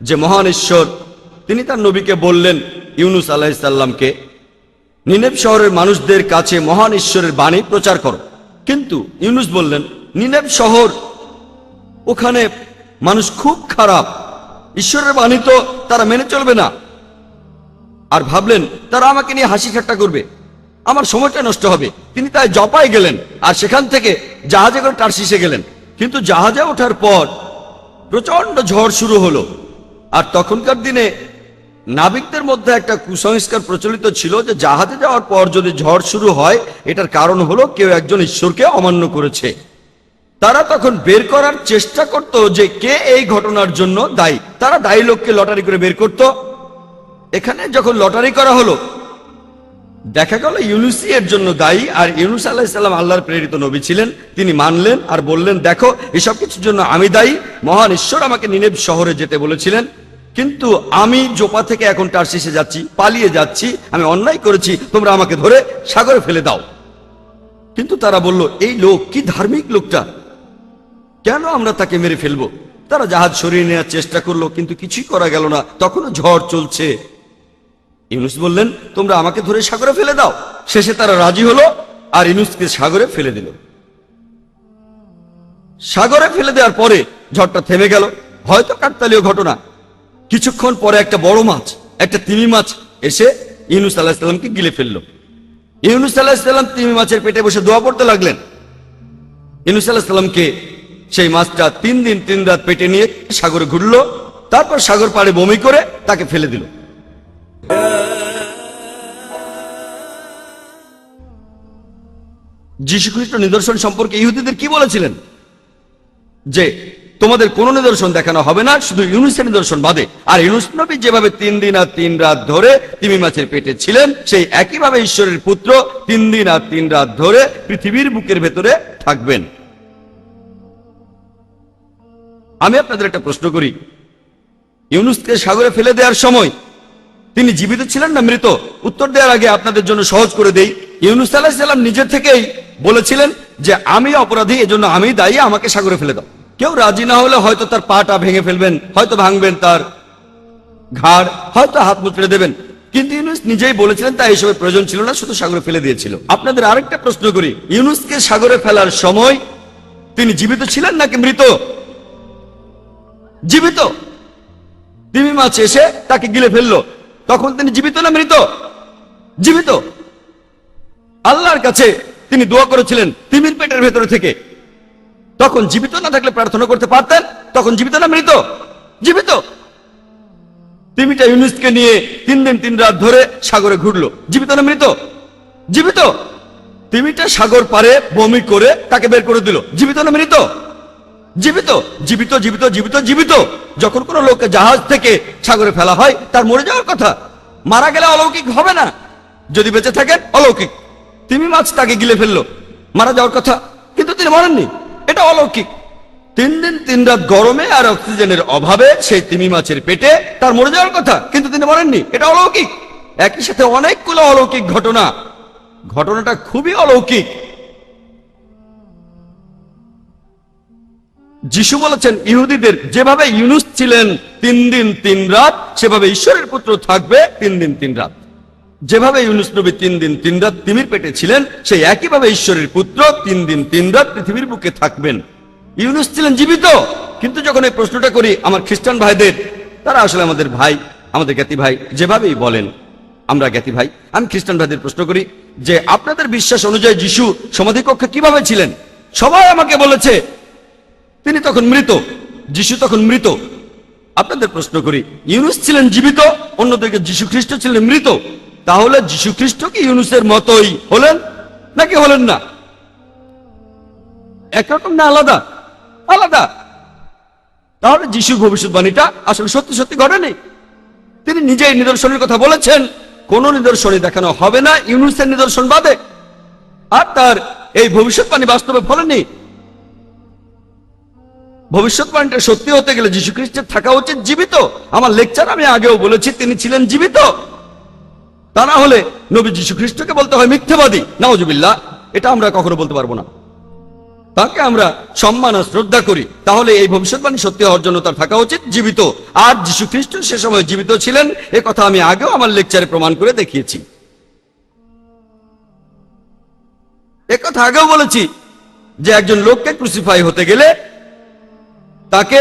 যে মহান ঈশ্বর তিনি তার নবীকে বললেন ইউনুস আলাইহিস সালামকে, নিনেভ শহরের মানুষদের কাছে মহান ঈশ্বরের বাণী প্রচার করো। কিন্তু ইউনুস বললেন, নিনেভ শহর, ওখানে মানুষ খুব খারাপ, ঈশ্বরের বাণী তো তারা মেনে চলবে না। আর ভাবলেন তারা আমাকে নিয়ে হাসি ঠাট্টা করবে, আমার সময়টা নষ্ট হবে। তিনি তাই জপায় গেলেন আর সেখান থেকে জাহাজে করে টারশিসে গেলেন। কিন্তু জাহাজে ওঠার পর প্রচন্ড ঝড় শুরু হলো। আর তখনকার দিনে নাবিকদের মধ্যে একটা কুসংস্কার প্রচলিত ছিল যে জাহাজে যাওয়ার পর যদি ঝড় শুরু হয় এটার কারণ হলো কেউ একজন ঈশ্বরকে অমান্য করেছে। তারা তখন বের করার চেষ্টা করত যে কে এই ঘটনার জন্য দায়ী। তারা দায়ী লোককে লটারি করে বের করত। এখানে যখন লটারি করা হলো দেখা গেল ইউনুসই এর জন্য দায়ী। আর ইউনুস আলাইহিস সালাম আল্লাহর প্রেরিত নবী ছিলেন। তিনি মানলেন আর বললেন, দেখো এসব কিছুর জন্য আমি দায়ী, মহান ঈশ্বর আমাকে নিনেভ শহরে যেতে বলেছিলেন, কিন্তু আমি জোপা থেকে এখন টারশিসে যাচ্ছি, পালিয়ে যাচ্ছি, আমি অন্যায় করেছি, তোমরা আমাকে ধরে সাগরে ফেলে দাও। কিন্তু তারা বলল, এই লোক কি ধার্মিক লোকটা, কেন আমরা তাকে মেরে ফেলবো? তারা জাহাজ সরিয়ে নেওয়ার চেষ্টা করলো কিন্তু কিছুই করা গেল না, তখনও ঝড় চলছে। ইউনুস বললেন, তোমরা আমাকে ধরে সাগরে ফেলে দাও। শেষে তারা রাজি হলো আর ইউনুসকে সাগরে ফেলে দিল। সাগরে ফেলে দেওয়ার পরে ঝড়টা থেমে গেল। হয়তো কাকতালীয় ঘটনা। কিছুক্ষণ পরে একটা বড় মাছ, একটা তিমি মাছ এসে ইউনুস আলাইহিস সালামকে গিলে ফেলল। ইউনুস আলাইহিস সালাম তিমি মাছের পেটে বসে দোয়া পড়তে লাগলেন। ইউনুস আলাইহিস সালামকে সেই মাছটা 3 দিন 3 রাত পেটে নিয়ে সাগরে ঘুরল, তারপর সাগর পাড়ে বমি করে তাকে ফেলে দিল। যীশু খ্রিস্ট নিদর্শন সম্পর্কে ইহুদিদের কি বলেছিলেন? যে তোমাদের কোনো নিদর্শন দেখানো হবে না, শুধু ইউনুসের নিদর্শন বাদে। আর ইউনুস নবী যেভাবে 3 দিন আর 3 রাত ধরে তিমি মাছের পেটে ছিলেন, সেই একইভাবে ঈশ্বরের পুত্র 3 দিন আর 3 রাত ধরে পৃথিবীর বুকের ভেতরে থাকবেন। আমি আপনাদের একটা প্রশ্ন করি, ইউনুসকে সাগরে ফেলে দেওয়ার সময় তিনি জীবিত ছিলেন না মৃত? উত্তর দেওয়ার আগে আপনাদের জন্য সহজ করে দেই। ইউনুস আলাইহিস সালাম নিজের থেকেই বলেছিলেন যে আমি অপরাধী, এজন্য আমি দায়ী, আমাকে সাগরে ফেলে দাও। কেউ রাজি না হলে হয়তো তার পাটা ভেঙে ফেলবেন, হয়তো ভাঙবেন তার ঘাড়, হয়তো হাত মুচড়ে দেবেন, কিন্তু ইউনুস নিজেই বলেছিলেন তাই এসবের প্রয়োজন ছিল না, শুধু সাগরে ফেলে দিয়েছিল। আপনাদের আরেকটা প্রশ্ন করি, ইউনুসকে সাগরে ফেলার সময় তিনি জীবিত ছিলেন নাকি মৃত? জীবিত। তিমি মাছ এসে তাকে গিলে ফেললো, তখন তিনি জীবিত না মৃত? জীবিত। আল্লাহর কাছে তিনি দোয়া করেছিলেন তিমির পেটের ভেতরে থেকে, তখন জীবিত না থাকলে প্রার্থনা করতে পারতেন, তখন জীবিত না মৃত? জীবিত। তিমিটা ইউনুসকে নিয়ে 3 দিন 3 রাত ধরে সাগরে ঘুরলো, জীবিত না মৃত? জীবিত। তিমিটা সাগর পারে বমি করে তাকে বের করে দিল, জীবিত না মৃত? জীবিত। জীবিত জীবিত জীবিত জীবিত। যখন কোনো লোককে জাহাজ থেকে সাগরে ফেলা হয় তার মরে যাওয়ার কথা, মারা গেলে অলৌকিক হবে না, যদি বেঁচে থাকেন অলৌকিক। তিমি মাছ তাকে গিলে ফেললো, মারা যাওয়ার কথা, কিন্তু তিনি মরেননি, এটা অলৌকিক। 3 দিন 3 রাত গরমে আর অক্সিজেনের অভাবে সেই তিমি মাছের পেটে তার মরে যাওয়ার কথা, কিন্তু তিনি মরেননি, এটা অলৌকিক। একই সাথে অনেকগুলো অলৌকিক ঘটনা, ঘটনাটা খুবই অলৌকিক। যিশু বলেছেন ইহুদিদের যেভাবে ইউনুস ছিলেন 3 দিন 3 রাত, সেভাবে ঈশ্বরের পুত্র থাকবে 3 দিন 3 রাত। যেভাবে ইউনুস নবী 3 দিন 3 রাত তিমির পেটে ছিলেন, সেই একইভাবে ঈশ্বরের পুত্র 3 দিন 3 রাত পৃথিবীর বুকে থাকবেন। ইউনুস ছিলেন জীবিত। কিন্তু যখন এই প্রশ্নটা করি আমার খ্রিস্টান ভাইদের, তারা আসলে আমাদের ভাই, আমাদের জ্ঞাতি ভাই, যেভাবেই বলেন আমরা জ্ঞাতি ভাই, আমি খ্রিস্টান ভাইদের প্রশ্ন করি যে আপনাদের বিশ্বাস অনুযায়ী যিশু সমাধিকক্ষে কিভাবে ছিলেন? সবাই আমাকে বলেছে তিনি তখন মৃত, যিশু তখন মৃত। আপনাদের প্রশ্ন করি, ইউনুস ছিলেন জীবিত, অন্যদিকে যিশু খ্রিস্ট ছিলেন মৃত, তাহলে যিশু খ্রিস্ট কি ইউনুসের মতোই হলেন নাকি হলেন না? একরকম না আলাদা? আলাদা। তাহলে যিশুর ভবিষ্যৎবাণীটা আসলে সত্যি সত্যি ঘটেনি। তিনি নিজেই নিদর্শনের কথা বলেছেন, কোন নিদর্শনই দেখানো হবে না ইউনুসের নিদর্শন বাদে। আর তার এই ভবিষ্যৎবাণী বাস্তবে ফলেনি। ভবিষ্যৎবাণীটা সত্যি হতে গেলে যীশু খ্রিস্টের থাকা উচিত জীবিত। আমার লেকচার আমি আগেও বলেছি তিনি ছিলেন জীবিত। তা না হলে নবী যীশু খ্রিস্টকে বলতে হয় মিথ্যাবাদী, নাউজুবিল্লাহ। এটা আমরা কখনো বলতে পারবো না। তাকে আমরা সম্মান আর শ্রদ্ধা করি, তাহলে এই ভবিষ্যৎবাণী সত্যি হওয়ার জন্য তার থাকা উচিত জীবিত। আর যীশু খ্রিস্ট সে সময় জীবিত ছিলেন, এ কথা আমি আগেও আমার লেকচারে প্রমাণ করে দেখিয়েছি। এ কথা আগেও বলেছি যে একজন লোককে ক্রুসিফাই হতে গেলে তাকে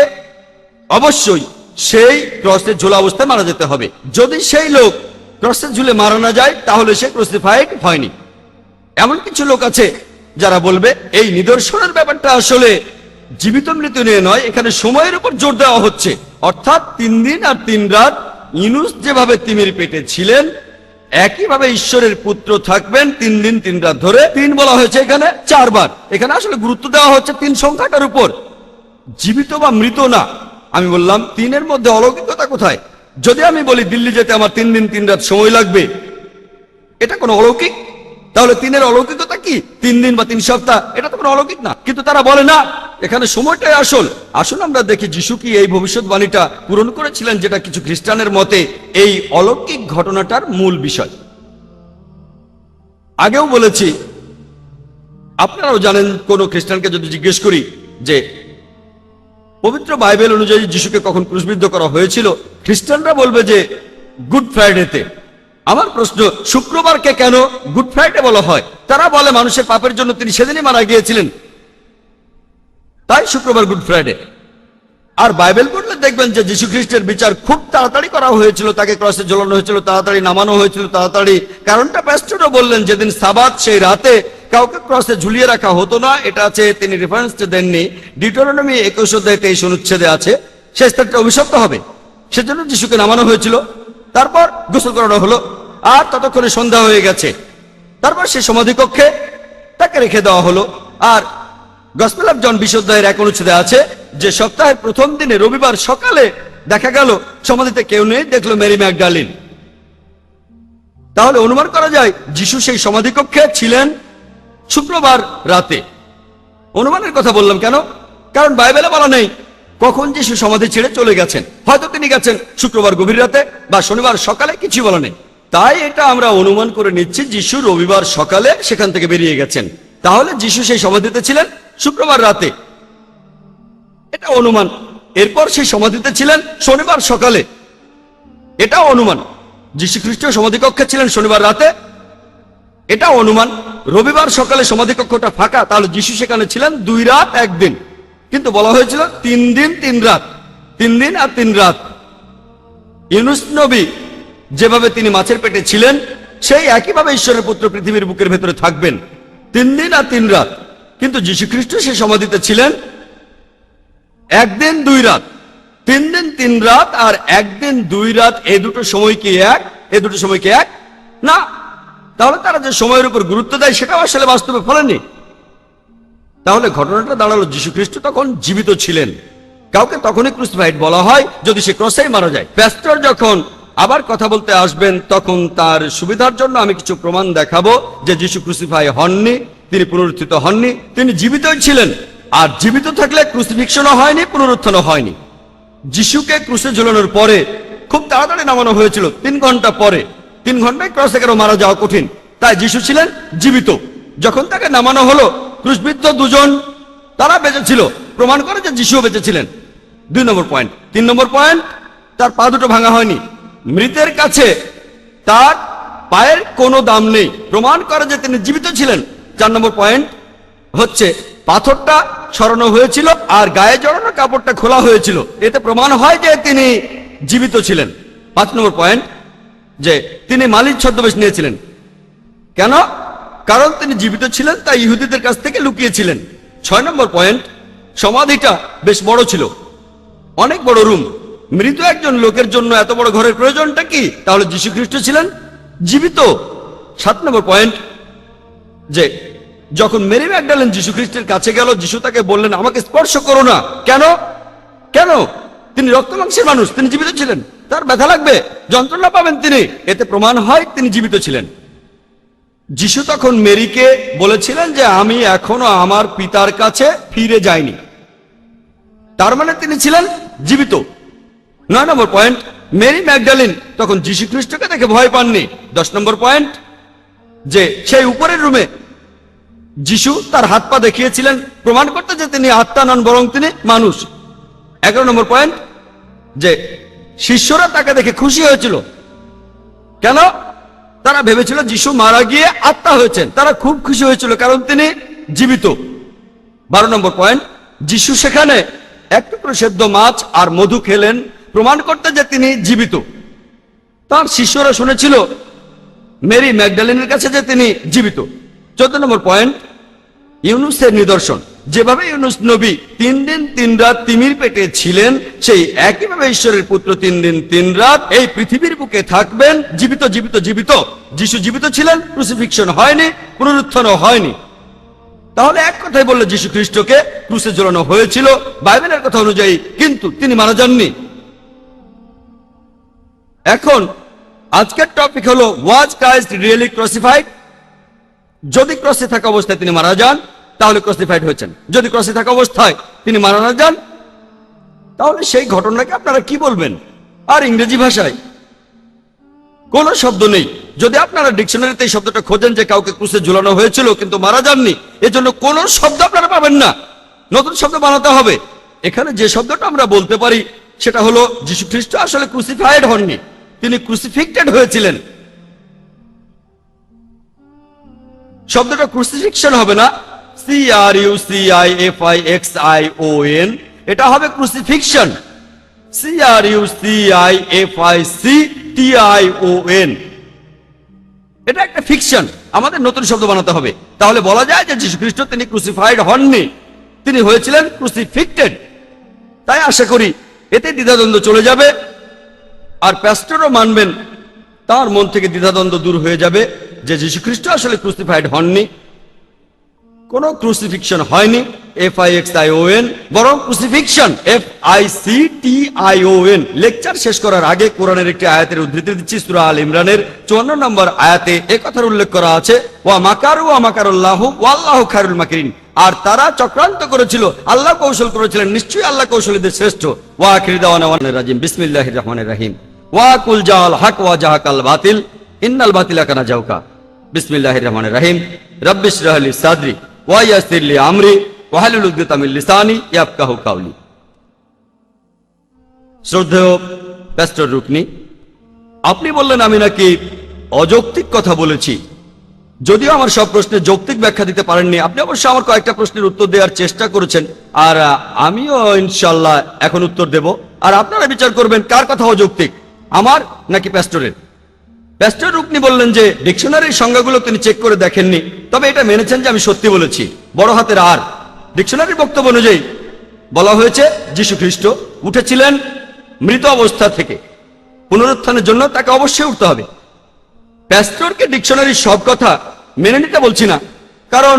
অবশ্যই সেই ক্রসে ঝোলা অবস্থায় মারা যেতে হবে। যদি সেই লোক ক্রসে ঝুলে মারা না যায় তাহলে সে ক্রুসিফাইড হয়নি। এমন কিছু লোক আছে যারা বলবে এই নিদর্শনের ব্যাপারটা আসলে জীবিত মৃত্যু নিয়ে নয়, এখানে সময়ের উপর জোর দেওয়া হচ্ছে। অর্থাৎ 3 দিন আর 3 রাত ইউনুস যেভাবে তিমির পেটে ছিলেন একইভাবে ঈশ্বরের পুত্র থাকবেন 3 দিন 3 রাত ধরে। 3 বলা হয়েছে এখানে 4 বার। এখানে আসলে গুরুত্ব দেওয়া হচ্ছে 3 সংখ্যাটার উপর, জীবিত বা মৃত না। আমি বললাম 3-এর মধ্যে অলৌকিকতা কোথায়? যদি আমি বলি দিল্লি যেতে আমার 3 দিন 3 রাত সময় লাগবে, এটা কোনো অলৌকিক? তাহলে 3-এর অলৌকিকতা কি? 3 দিন বা 3 সপ্তাহ, এটা তো কোনো অলৌকিক না। কিন্তু তারা বলে না, এখানে সময়টাই আসল। আসলে আমরা দেখি যিশু কি এই ভবিষ্যৎবাণীটা পূরণ করেছিলেন, যেটা কিছু খ্রিস্টানের মতে এই অলৌকিক ঘটনাটার মূল বিষয়। আগেও বলেছি, আপনারাও জানেন, কোন খ্রিস্টানকে যদি জিজ্ঞেস করি যে পবিত্র বাইবেল অনুযায়ী যিশুকে কখন ক্রুশবিদ্ধ করা হয়েছিল, খ্রিস্টানরা বলবে যে গুড ফ্রাইডেতে। আমার প্রশ্ন, শুক্রবারকে কেন গুড ফ্রাইডে বলা হয়? তারা বলে মানুষের পাপের জন্য তিনি সেদিনই মারা গিয়েছিলেন, তাই শুক্রবার গুড ফ্রাইডে। আর বাইবেল পড়লে দেখবেন যে যীশু খ্রিস্টের বিচার খুব তাড়াতাড়ি করা হয়েছিল, তাকে ক্রসে ঝোলানো হয়েছিল, তাড়াতাড়ি নামানো হয়েছিল, তাড়াতাড়ি। কারণটা প্যাস্টরও বললেন, যেদিন সাবাত সেই রাতে কাউকে ক্রসে ঝুলিয়ে রাখা হতো না। এটা আছে, তিনি রেফারেন্স দেননি, ডিউটেরোনমি 21 অধ্যায় 23 অনুচ্ছেদে আছে, সেই স্থানটা অভিশপ্ত হবে, সেজন্য যিশুকে নামানো হয়েছিল। তারপর গোসল করানো হলো, আর ততক্ষণে সন্ধ্যা হয়ে গেছে। তারপর সেই সমাধিকক্ষে তাকে রেখে দেওয়া হলো। আর গসপেল অফ জন 20 অধ্যায়ের 1 অনুচ্ছেদে আছে যে সপ্তাহের প্রথম দিনে রবিবার সকালে দেখা গেল সমাধিতে কেউ নেই, দেখলো মেরি ম্যাগডালিন। তাহলে অনুমান করা যায় যিশু সেই সমাধিকক্ষে ছিলেন শুক্রবার রাতে। অনুমানের কথা বললাম কেন? কারণ বাইবেলে বলা নেই কখন যিশু সমাধি ছেড়ে চলে গেছেন। হয়তো তিনি গেছেন শুক্রবার গভীর রাতে বা শনিবার সকালে, কিছু বলা নেই। তাই এটা আমরা অনুমান করে নিচ্ছি যিশু রবিবার সকালে সেখান থেকে বেরিয়ে গেছেন। তাহলে যিশু সেই সমাধিতে ছিলেন শুক্রবার রাতে, এটা অনুমান। এরপর সেই সমাধিতে ছিলেন শনিবার সকালে, এটাও অনুমান। যীশু খ্রিস্ট সমাধিকক্ষে ছিলেন শনিবার রাতে, এটা অনুমান। রবিবার সকালে সমাধিকক্ষটা ফাঁকা, তাহলে যিশু সেখানে ছিলেন 2 রাত 1 দিন। কিন্তু বলা হয়েছিল 3 দিন 3 রাত, 3 দিন আর 3 রাত। ইউনুস নবী যেভাবে তিনি মাছের পেটে ছিলেন, সেই একইভাবে ঈশ্বরের পুত্র পৃথিবীর বুকের ভেতরে থাকবেন 3 দিন আর 3 রাত। কিন্তু যীশু খ্রিস্ট সেই সমাধিতে ছিলেন 1 দিন 2 রাত। 3 দিন 3 রাত আর 1 দিন 2 রাত, এই দুটো সময় কি এক? এই দুটো সময় কি এক? না। তাহলে তারা যে সময়ের উপর গুরুত্ব দেয় সেটাও আসলে বাস্তবে ফলেনি। তাহলে ঘটনাটা দাঁড়ালো যীশু খ্রিস্ট তখন জীবিত ছিলেন। কাউকে তখনই ক্রুসিফাইড বলা হয় যদি সে ক্রসেই মারা যায়। প্যাস্টর যখন আবার কথা বলতে আসবেন তখন তার সুবিধার জন্য আমি কিছু প্রমাণ দেখাবো যে যিশু ক্রুসিফাই হননি, তিনি পুনরুত্থিত হননি, তিনি জীবিতই ছিলেন। আর জীবিত থাকলে ক্রুসিফিকশনও হয়নি, পুনরুত্থানও হয়নি। যিশুকে ক্রুসে ঝুলানোর পরে খুব তাড়াতাড়ি নামানো হয়েছিল, 3 ঘন্টা পরে। 3 ঘন্টায় ক্রসে কেন মারা যাওয়া কঠিন, তাই যিশু ছিলেন জীবিত। যখন তাকে নামানো হলো, ক্রুশবিদ্ধ 2 জন তারা বেঁচে ছিল, প্রমাণ করে যে যিশুও বেঁচে ছিলেন। 2 নম্বর পয়েন্ট। 3 নম্বর পয়েন্ট, তার পা দুটো ভাঙা হয়নি। মৃতের কাছে তার পায়ের কোনো দাম নেই, প্রমাণ করে যে তিনি জীবিত ছিলেন। 4 নম্বর পয়েন্ট হচ্ছে পাথরটা সরানো হয়েছিল আর গায়ে জড়ানো কাপড়টা খোলা হয়েছিল, এতে প্রমাণ হয় যে তিনি জীবিত ছিলেন। 5 নম্বর পয়েন্ট, যে তিনি মালিক ছদ্মবেশ নিয়েছিলেন। কেন? কারণ তিনি জীবিত ছিলেন, তাই ইহুদিদের কাছ থেকে লুকিয়েছিলেন। 6 নম্বর পয়েন্ট, সমাধিটা বেশ বড় ছিল, অনেক বড় রুম। মৃত একজন লোকের জন্য এত বড় ঘরের প্রয়োজনটা কি? তাহলে যীশু খ্রিস্ট ছিলেন জীবিত। 7 নম্বর পয়েন্ট, যে যখন মেরি ম্যাগডালেন যীশু খ্রিস্টের কাছে গেল, যীশু তাকে বললেন আমাকে স্পর্শ করো না। কেন? কেন? তিনি রক্ত মাংসের মানুষ, তিনি জীবিত ছিলেন, তার ব্যথা লাগবে, যন্ত্রণা পাবেন তিনি, এতে প্রমাণ হয় তিনি জীবিত ছিলেন। যিশু তখন মেরিকে বলেছিলেন যে আমি এখনো আমার পিতার কাছে ফিরে যাইনি, তার মানে তিনি ছিলেন জীবিত। 9 নম্বর পয়েন্ট, মেরি ম্যাগডালিন তখন যীশু খ্রিস্টকে দেখে ভয় পাননি। 10 নম্বর পয়েন্ট, যে সেই উপরের রুমে যিশু তার হাত পা দেখিয়েছিলেন প্রমাণ করতে যে তিনি আত্মা নন বরং তিনি মানুষ। 11 নম্বর পয়েন্ট, যে শিষ্যরা তাকে দেখে খুশি হয়েছিল। কেন? তারা ভেবেছিল যিশু মারা গিয়ে আত্মা হয়েছেন। তারা খুব খুশি হয়েছিল কারণ তিনি জীবিত। 12 নম্বর পয়েন্ট, যিশু সেখানে এক টুকরো সেদ্ধ মাছ আর মধু খেলেন প্রমাণ করতে যে তিনি জীবিত। তার শিষ্যরা শুনেছিল মেরি ম্যাগডালিনের কাছে যে তিনি জীবিত। 14 নম্বর পয়েন্ট, ইউনুসের নিদর্শন। যেভাবে ইউনুস নবী 3 দিন 3 রাত তিমির পেটে ছিলেন, সেই একইভাবে ঈশ্বরের পুত্র 3 দিন 3 রাত এই পৃথিবীর বুকে থাকবেন, জীবিত জীবিত জীবিত। যিশু জীবিত ছিলেন, ক্রুসিফিকশন হয়নি, পুনরুত্থানও হয়নি। তাহলে এক কথাই বললে যিশু খ্রিস্টকে ক্রুশে ঝোলানো হয়েছিল বাইবেলের কথা অনুযায়ী, কিন্তু তিনি মারা যাননি। এখন আজকের টপিক হলো, ওয়াজ ক্রাইস্ট রিয়েলি ক্রসিফাইড? যদি ক্রসে থাকা অবস্থায় তিনি মারা যান তাহলে ক্রসিফাইড হয়েছেন। যদি ক্রসে থাকা অবস্থায় তিনি মারা না যান তাহলে সেই ঘটনাকে আপনারা কি বলবেন? আর ইংরেজি ভাষায় কোনো শব্দ নেই। যদি আপনারা ডিকশনারিতে এই শব্দটা খোঁজেন যে কাউকে ক্রুশে ঝুলানো হয়েছিল কিন্তু মারা যাননি, এজন্য কোনো শব্দ আপনারা পাবেন না, নতুন শব্দ বানাতে হবে। এখানে যে শব্দটা আমরা বলতে পারি সেটা হলো যীশু খ্রিস্ট আসলে ক্রুসিফাইড হননি, তিনি ক্রুসিফিক্টেড হয়েছিলেন। শব্দটা ক্রুসিফিকশন হবে না, CRUCIFIXION, এটা হবে ক্রুসিফিকশন, CRUCIFICTION। এটা একটা ফিকশন, আমাদের নতুন শব্দ বানাতে হবে। তাহলে বলা যায় যে যীশু খ্রিস্ট তিনি ক্রুসিফাইড হননি, তিনি হয়েছিলেন ক্রুসিফিক্টেড। তাই আশা করি এতে দ্বিধাদ্বন্দ্ব চলে যাবে, আর প্যাস্টরও মানবেন, তার মন থেকে দ্বিধাদ্বন্দ্ব দূর হয়ে যাবে যে যীশু খ্রিস্ট আসলে ক্রুসিফাইড হননি, কোন ক্রুসিফিকশন হয়নি FIXION, বরং ক্রুসিফিকশন FICTION। লেকচার শেষ করার আগে কোরআনের একটি আয়াতের উদ্ধৃতি দিচ্ছি। সূরা আল ইমরানের 54 নম্বর আয়াতে একথার উল্লেখ করা আছে, ওয়া মাকারু ওয়া মাকারুল্লাহু ওয়াল্লাহু খায়রুল মাকিরিন। আর তারা চক্রান্ত করেছিল, আল্লাহ কৌশল করেছিলেন, নিশ্চয়ই আল্লাহ কৌশলীদের শ্রেষ্ঠ। ওয়া আখির দাওয়ানা ওয়ানির রাজিম, বিসমিল্লাহির রহমানির রহিম। ওয়া কুল জাল হক ওয়া জাহাকাল বাতিল ইন্নাল বাতিলা কানা জাউকা। বিসমিল্লাহির রহমানির রহিম। রাব্বিশ রাহ লি সাদরি ওয়া ইয়াসসির লি আমরি ওয়াহলুল উকদাতাম মিন লিসানি ইয়াফকাহু কাওলি। শ্রদ্ধেয় প্যাস্টর রুকনি, আপনি বললেন আমি নাকি অযৌক্তিক কথা বলেছি। যদিও আমার সব প্রশ্নের যৌক্তিক ব্যাখ্যা দিতে পারেননি, আপনি অবশ্য আমার কয়েকটা প্রশ্নের উত্তর দেওয়ার চেষ্টা করেছেন, আর আমিও ইনশাল্লাহ এখন উত্তর দেব। আর আপনারা বিচার করবেন কার কথা অযৌক্তিক, আমার নাকি প্যাস্টরের। প্যাস্টর রুকনি বললেন যে ডিকশনারির সংজ্ঞাগুলো তিনি চেক করে দেখেননি, তবে এটা মেনেছেন যে আমি সত্যি বলেছি। বড় হাতের আর ডিকশনারির বক্তব্য অনুযায়ী বলা হয়েছে যীশু খ্রিস্ট উঠেছিলেন মৃত অবস্থা থেকে, পুনরুত্থানের জন্য তাকে অবশ্যই উঠতে হবে। প্যাস্টরকে ডিকশনারির সব কথা মেনে নিতে বলছি না, কারণ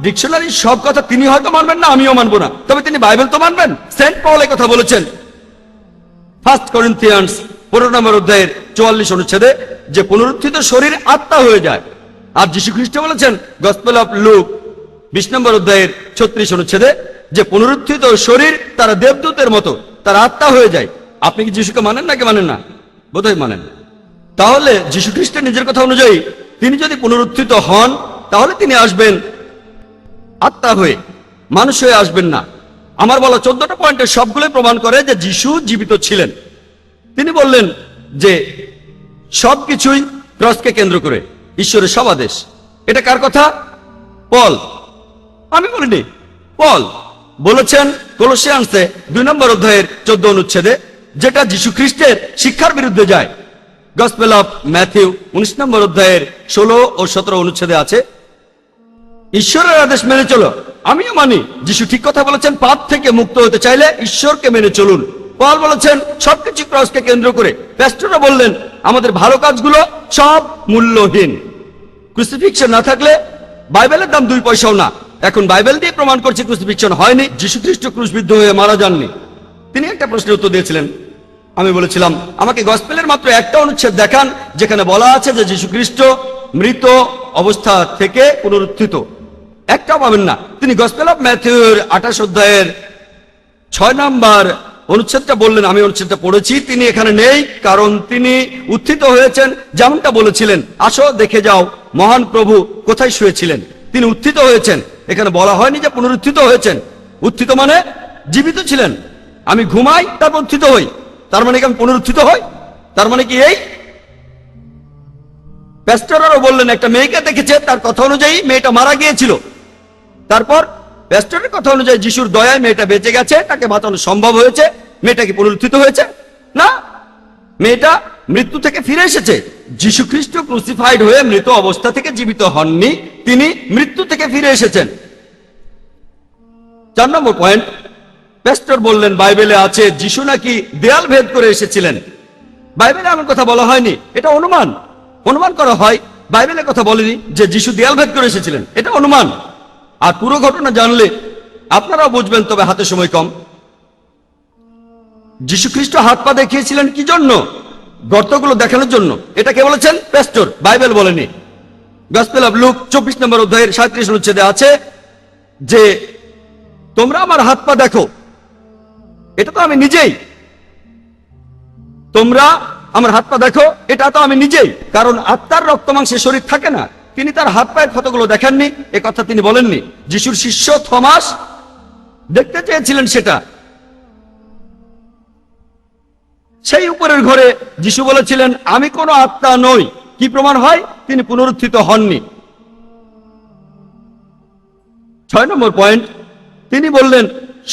ডিকশনারির সব কথা তিনি হয়তো মানবেন না, আমিও মানবো না, তবে তিনি বাইবেল তো মানবেন। সেন্ট পল এই কথা বলেছেন 1 করিন্থিয়ান্স 15 নম্বর অধ্যায়ের 44 অনুচ্ছেদে যে পুনরুত্থিত শরীর আত্মা হয়ে যায়। আর যীশু খ্রিস্ট বলেছেন গসপেল অফ লুক 20 নম্বর অধ্যায়ের 36 অনুচ্ছেদে যে পুনরুত্থিত শরীর তারা দেবদূতের মতো, তারা আত্মা হয়ে যায়। আপনি কি যিশুকে মানেন নাকি মানেন না? বোধহয় মানেন। তাহলে যীশু খ্রিস্টের নিজের কথা অনুযায়ী তিনি যদি পুনরুত্থিত হন তাহলে তিনি আসবেন আত্মা হয়ে, মানুষ হয়ে আসবেন না। আমার বলা 14টা পয়েন্টের সবগুলোই প্রমাণ করে যে যিশু জীবিত ছিলেন। তিনি বললেন যে সবকিছুই ক্রসকে কেন্দ্র করে, ঈশ্বরের সব আদেশ। এটা কার কথা? পল, আমি বলিনি। পল বলেছেন কলোসিয়ান্সে 2 নম্বর অধ্যায়ের 14 অনুচ্ছেদে, যেটা যীশু খ্রিস্টের শিক্ষার বিরুদ্ধে যায়। গসপেল অফ ম্যাথিউ 19 নম্বর অধ্যায়ের 16 ও 17 অনুচ্ছেদে আছে, ঈশ্বরের আদেশ মেনে চলো। আমিও মানি যিশু ঠিক কথা বলেছেন, পাপ থেকে মুক্ত হতে চাইলে ঈশ্বরকে মেনে চলুন। পল বলেছেন সবকিছু ক্রসকে কেন্দ্র করে। প্যাস্টররা বললেন আমাদের ভালো কাজগুলো সব মূল্যহীন, ক্রুসিফিকশন না থাকলে বাইবেলের দাম 2 পয়সাও না। এখন বাইবেল দিয়ে প্রমাণ করছে ক্রুসিফিকশন হয়নি, যীশু খ্রিস্ট ক্রুশবিদ্ধ হয়ে মারা যাননি। তিনি একটা প্রশ্নের উত্তর দিয়েছিলেন, আমি বলেছিলাম আমাকে গসপেলের মাত্র একটা অনুচ্ছেদ দেখান যেখানে বলা আছে যে যীশু খ্রিস্ট মৃত অবস্থা থেকে পুনরুত্থিত। একটাও পাবেন না। তিনি গসপেল অফ ম্যাথিউর 28 অধ্যায়ের 6 নম্বর অনুচ্ছেদটা বললেন, আমি অনুচ্ছেদটা পড়েছি, তিনি এখানে নেই কারণ তিনি উত্থিত হয়েছেন যেমনটা বলেছিলেন। আসো দেখে যাও মহান প্রভু কোথায় শুয়েছিলেন। তিনি উত্থিত হয়েছেন। এখানে বলা হয়নি যে পুনরুত্থিত হয়েছেন। উত্থিত মানে জীবিত ছিলেন। আমি ঘুমাই, তারপর উত্থিত হই, তার মানে কি আমি পুনরুত্থিত হই? তার মানে কি এই? প্যাস্টরও বললেন একটা মেয়েকে দেখেছে, তার কথা অনুযায়ী মেয়েটা মারা গিয়েছিল। তারপর প্যাস্টরের কথা অনুযায়ী যিশুর দয়ায় মেয়েটা বেঁচে গেছে, তাকে বাঁচানো সম্ভব হয়েছে। মেয়েটা কি পুনরুত্থিত হয়েছে? না, মেয়েটা মৃত্যু থেকে ফিরে এসেছে। যিশু খ্রিস্ট ক্রুসিফাইড হয়ে মৃত অবস্থা থেকে জীবিত হননি, তিনি মৃত্যু থেকে ফিরে এসেছেন। 4 নম্বর পয়েন্ট, প্যাস্টর বললেন বাইবেলে আছে যিশু নাকি দেয়াল ভেদ করে এসেছিলেন। বাইবেলে এমন কথা বলা হয়নি, এটা অনুমান করা হয়। বাইবেলে কথা বলেনি যে যিশু দেয়াল ভেদ করে এসেছিলেন, এটা অনুমান। আর পুরো ঘটনা জানলে আপনারাও বুঝবেন, তবে হাতে সময় কম। যিশু খ্রিস্ট হাত পা দেখিয়েছিলেন কি জন্য? গর্তগুলো দেখানোর জন্য। এটা কে বলেছেন? প্যাস্টর, বাইবেল বলেনি। গসপেল অফ লুক 24 নম্বর অধ্যায়ের 37 অনুচ্ছেদে আছে যে তোমরা আমার হাত পা দেখো, এটা তো আমি নিজেই। তোমরা আমার হাত পা দেখো, এটা তো আমি নিজেই। কারণ আত্মার রক্ত মাংসে শরীর থাকে না। তিনি তার হাত পায়ের ক্ষতগুলো দেখেননি, এ কথা তিনি বলেননি। যিশুর শিষ্য থমাস দেখতে চেয়েছিলেন সেটা। সেই উপরের ঘরে যিশু বলেছিলেন আমি কোনো আত্মা নই। কি প্রমাণ হয়? তিনি পুনরুত্থিত হননি। 6 নম্বর পয়েন্ট, তিনি বললেন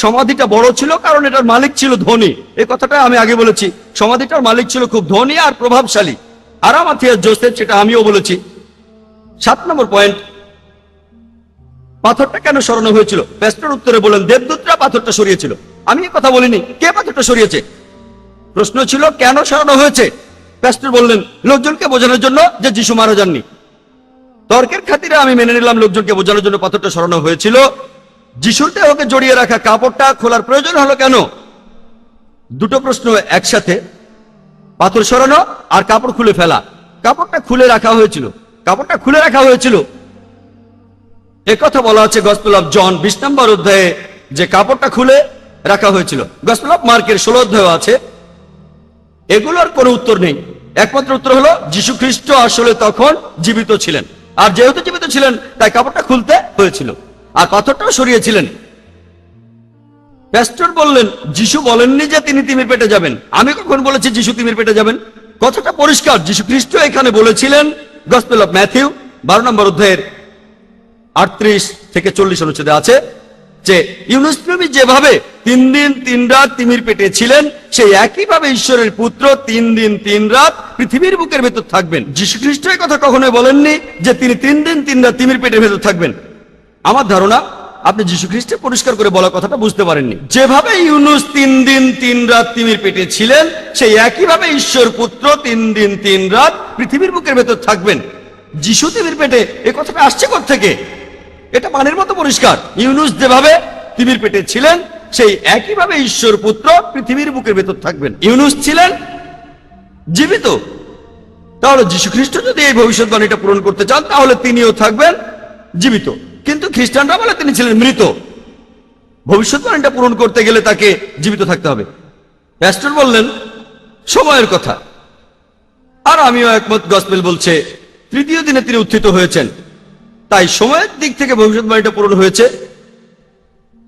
সমাধিটা বড় ছিল কারণ এটার মালিক ছিল ধনী। এই কথাটা আমি আগে বলেছি। সমাধিটার মালিক ছিল খুব ধনী আর প্রভাবশালী। আরামাথিয়াস জোসেফ, সেটা আমিও বলেছি। 7 নম্বর পয়েন্ট, পাথরটা কেন সরানো হয়েছিল? প্যাস্টর উত্তরে বলেন দেবদূতরা পাথরটা সরিয়েছিল। আমি এই কথা বলিনি। কে পাথরটা সরিয়েছে? প্রশ্ন ছিল কেন সরানো হয়েছে? প্যাস্টর বললেন লোকজনকে বোঝানোর জন্য যে যিশু মারা যাননি। তর্কের খাতিরে আমি মেনে নিলাম লোকজনকে বোঝানোর জন্য পাথরটা সরানো হয়েছিল। যিশুর দেহকে জড়িয়ে রাখা কাপড়টা খোলার প্রয়োজন হলো কেন? দুটো প্রশ্ন একসাথে। পাথর সরানো আর কাপড় খুলে ফেলা। কাপড়টা খুলে রাখা হয়েছিল। একথা বলা আছে গসপেল অফ জন 20 নম্বর অধ্যায়ে যে কাপড়টা খুলে রাখা হয়েছিল। গসপেল অফ মার্কের 16 অধ্যায় আছে। এগুলোর কোনো উত্তর নেই। একমাত্র উত্তর হলো যিশু খ্রিস্ট আসলে তখন জীবিত ছিলেন, আর যেহেতু জীবিত ছিলেন তাই কাপড়টা খুলতে হয়েছিল, আর পাথরটাও সরিয়েছিলেন। প্যাস্টর বললেন যিশু বলেননি যে তিনি তিমির পেটে যাবেন। আমি কখন বলেছি যিশু তিমির পেটে যাবেন? কথাটা পরিষ্কার। যিশু খ্রিস্ট এখানে বলেছিলেন গসপেল অফ ম্যাথিউ 12 নম্বর অধ্যায়ের 38 থেকে 40 অনুচ্ছেদে আছে যে ইউনুস নবী যেভাবে 3 দিন 3 রাত তিমির পেটে ছিলেন, সেই একইভাবে ঈশ্বরের পুত্র 3 দিন 3 রাত পৃথিবীর বুকের ভেতর থাকবেন। যীশু খ্রিস্ট এই কথা কখনোই বলেননি যে তিনি 3 দিন 3 রাত তিমির পেটের ভেতর থাকবেন। আমার ধারণা আপনি যীশু খ্রিস্টের পরিষ্কার করে বলা কথাটা বুঝতে পারেননি। যেভাবে ইউনুস 3 দিন 3 রাত তিমির পেটে ছিলেন, সেই একইভাবে ঈশ্বর পুত্র 3 দিন 3 রাত পৃথিবীর বুকের ভেতর থাকবেন। যিশু তিমির পেটে, এই কথাটা আসছে কোত্থেকে? এটা পানির মতো পরিষ্কার। ইউনুস যেভাবে তিমির পেটে ছিলেন, সেই একইভাবে ঈশ্বর পুত্র পৃথিবীর বুকের ভেতর থাকবেন। ইউনুস ছিলেন জীবিত। তাহলে যীশু খ্রিস্ট যদি এই ভবিষ্যৎবাণীটা পূরণ করতে চান, তাহলে তিনিও থাকবেন জীবিত। কিন্তু খ্রিস্টানরা বলে তিনি ছিলেন মৃত। ভবিষ্যৎবাণীটা পূরণ করতে গেলে তাকে জীবিত থাকতে হবে। প্যাস্টর বললেন সময়ের কথা, আর আমিও একমত। গসপেল বলছে তৃতীয় দিনে তিনি উত্থিত হয়েছেন, তাই সময়ের দিক থেকে ভবিষ্যৎবাণীটা পূরণ হয়েছে।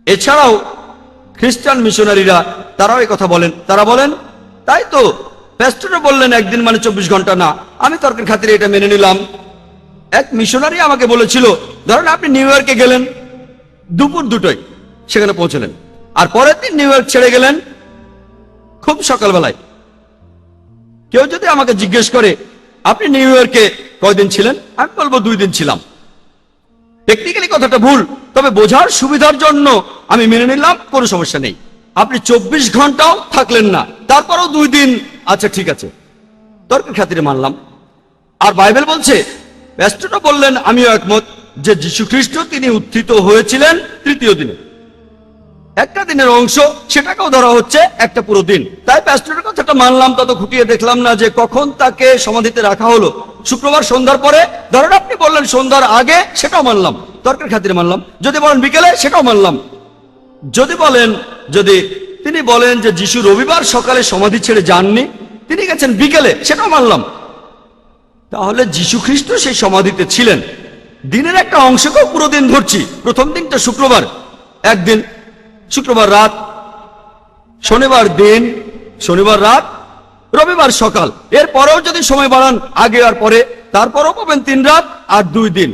এছাড়াও খ্রিস্টান মিশনারিরা তারাও এই কথা বলেন। তারা বলেন তাই তো, প্যাস্টরও বললেন একদিন মানে 24 ঘন্টা না। আমি তর্কের খাতিরে এটা মেনে নিলাম। এক মিশনারি আমাকে বলেছিল, ধরেন আপনি নিউ ইয়র্কে গেলেন দুপুর 2টায়, সেখানে পৌঁছলেন, আর পরের দিন নিউ ইয়র্ক ছেড়ে গেলেন খুব সকালবেলায়। কেউ যদি আমাকে জিজ্ঞেস করে আপনি নিউ ইয়র্কে কয়দিন ছিলেন, আমি বলবো 2 দিন ছিলাম। টেকনিক্যালি কথাটা ভুল, তবে বোঝার সুবিধার জন্য আমি মেনে নিলাম, কোনো সমস্যা নেই। আপনি 24 ঘন্টাও থাকলেন না, তারপরেও 2 দিন, আচ্ছা ঠিক আছে, তর্কের খাতিরে মানলাম। আর বাইবেল বলছে, প্যাস্টরও বললেন আমিও একমত, যে যীশু খ্রিস্ট তিনি উত্থিত হয়েছিলেন তৃতীয় দিনে। একটা দিনের অংশ, সেটাকেও ধরা হচ্ছে একটা পুরো দিন। তাই প্যাস্টরের কথাটা মানলাম, তত খুঁটিয়ে দেখলাম না যে কখন তাকে সমাধিতে রাখা হলো। শুক্রবার সন্ধ্যার পরে, ধরেন আপনি বললেন সন্ধ্যার আগে, সেটাও মানলাম, তর্কের খাতিরে মানলাম। যদি বলেন বিকেলে, সেটাও মানলাম। যদি তিনি বলেন যে যিশু রবিবার সকালে সমাধি ছেড়ে যাননি, তিনি গেছেন বিকেলে, সেটাও মানলাম। তাহলে যীশু খ্রিস্ট সেই সমাধিতে ছিলেন। দিনের একটা অংশকেও পুরো দিন ধরছি। প্রথম দিনটা শুক্রবার, একদিন, শুক্রবার রাত, শনিবার দিন, শনিবার রাত, রবিবার সকাল। এর পরেও যদি সময় বাড়ান আগে আর পরে, তারপরও পাবেন 3 রাত আর 2 দিন।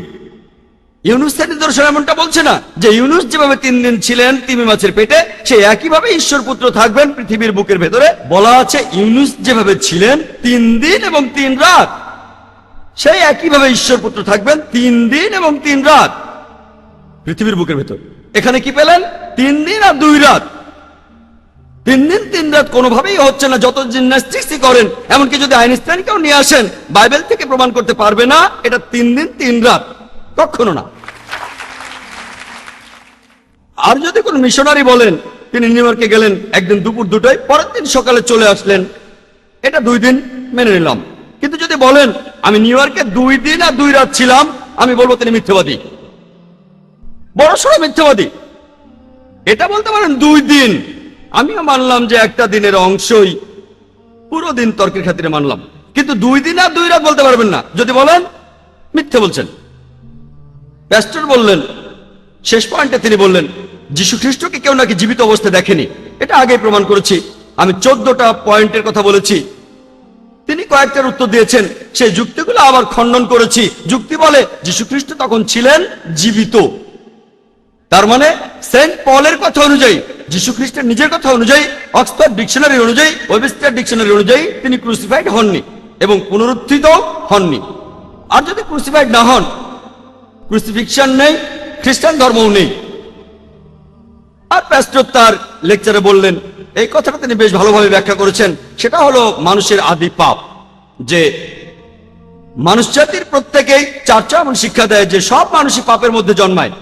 ইউনুসের নিদর্শন এমনটা বলছে না যে ইউনুস যেভাবে 3 দিন ছিলেন তিমি মাছের পেটে, সে একইভাবে ঈশ্বর পুত্র থাকবেন পৃথিবীর বুকের ভেতরে। বলা আছে ইউনুস যেভাবে ছিলেন 3 দিন এবং 3 রাত, সেই একইভাবে ঈশ্বর পুত্র থাকবেন 3 দিন এবং 3 রাত পৃথিবীর বুকের ভেতর। এখানে কি পেলেন? 3 দিন আর 2 রাত। 3 দিন 3 রাত কোনোভাবেই হচ্ছে না, যত জিমন্যাস্টিক্সই করেন। এমনকি যদি আইনস্টাইনকেও নিয়ে আসেন, বাইবেল থেকে প্রমাণ করতে পারবে না এটা 3 দিন 3 রাত, কখনো না। আর যদি কোন মিশনারি বলেন তিনি নিউ ইয়র্কে গেলেন একদিন দুপুর 2টায়, পরের দিন সকালে চলে আসলেন, এটা 2 দিন মেনে নিলাম। কিন্তু যদি বলেন আমি নিউ ইয়র্কে 2 দিন আর 2 রাত ছিলাম, আমি বলবো তিনি মিথ্যাবাদী, বড়সড় মিথ্যাবাদী। এটা বলতে পারেন 2 দিন, আমিও মানলাম যে একটা দিনের অংশই, পুরো দিন তর্কের খাতিরে মানলাম। কিন্তু 2 দিন আর 2 রাত বলতে পারবেন না। যদি বলেন মিথ্যে বলছেন। প্যাস্টর বললেন, শেষ পয়েন্টে তিনি বললেন যীশু খ্রিস্টকে কেউ নাকি জীবিত অবস্থায় দেখেনি। এটা আগেই প্রমাণ করেছি, আমি 14টা পয়েন্টের কথা বলেছি। তিনি কয়েকটার উত্তর দিয়েছেন, সেই যুক্তিগুলো আবার খণ্ডন করেছি। যুক্তি বলে যীশু খ্রিস্ট তখন ছিলেন জীবিত। তার মানে সেন্ট পলের কথা অনুযায়ী, যীশু খ্রিস্টের নিজের কথা অনুযায়ী, অক্সফোর্ড ডিকশনারি অনুযায়ী, ওয়েবস্টার ডিকশনারি অনুযায়ী তিনি ক্রুসিফাইড হননি এবং পুনরুত্থিত হননি। আর যদি ক্রুসিফাইড না হন, ক্রুসিফিকশন নেই, খ্রিস্টান ধর্মও নেই। আর প্যাস্টর তার লেকচারে বললেন, এই কথাটা তিনি বেশ ভালোভাবে ব্যাখ্যা করেছেন। সেটা হলো মানুষের আদি পাপ, যে মানুষ জাতির প্রত্যেকেই চার্চা এমন শিক্ষা দেয় যে সব মানুষই পাপের মধ্যে জন্মায়,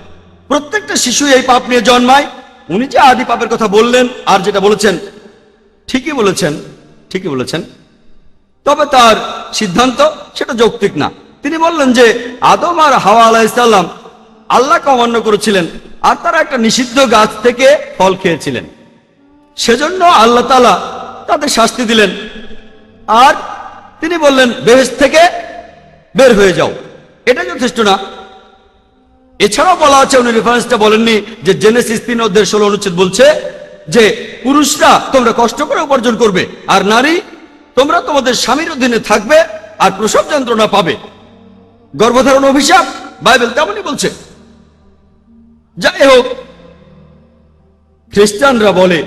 প্রত্যেকটা শিশু এই পাপ নিয়ে জন্মায়। উনি যে আদি পাপের কথা বললেন আর যেটা বলেছেন, ঠিকই বলেছেন, ঠিকই বলেছেন, তবে তার সিদ্ধান্ত সেটা যৌক্তিক না। তিনি বললেন যে আদম আর হাওয়া আলাইহিসসালাম আল্লাহকে অমান্য করেছিলেন আর তারা একটা নিষিদ্ধ গাছ থেকে ফল খেয়েছিলেন, সেজন্য আল্লাহ তাআলা তাদের শাস্তি দিলেন। আর তিনি বললেন বেহেশত থেকে বের হয়ে যাও। এটা যথেষ্ট না। এছাড়াও বলা আছে, উনি রেফারেন্সটা বলেননি, যে জেনেসিস 3:16 অনুচ্ছেদ বলছে যে পুরুষরা তোমরা কষ্ট করে উপার্জন করবে আর নারী তোমরা তোমাদের স্বামীর অধীনে থাকবে আর প্রসব যন্ত্রণা পাবে। গর্ভধারণ অভিশাপ, বাইবেল তেমনই বলছে। যাই হোক, খ্রিস্টানরা বলে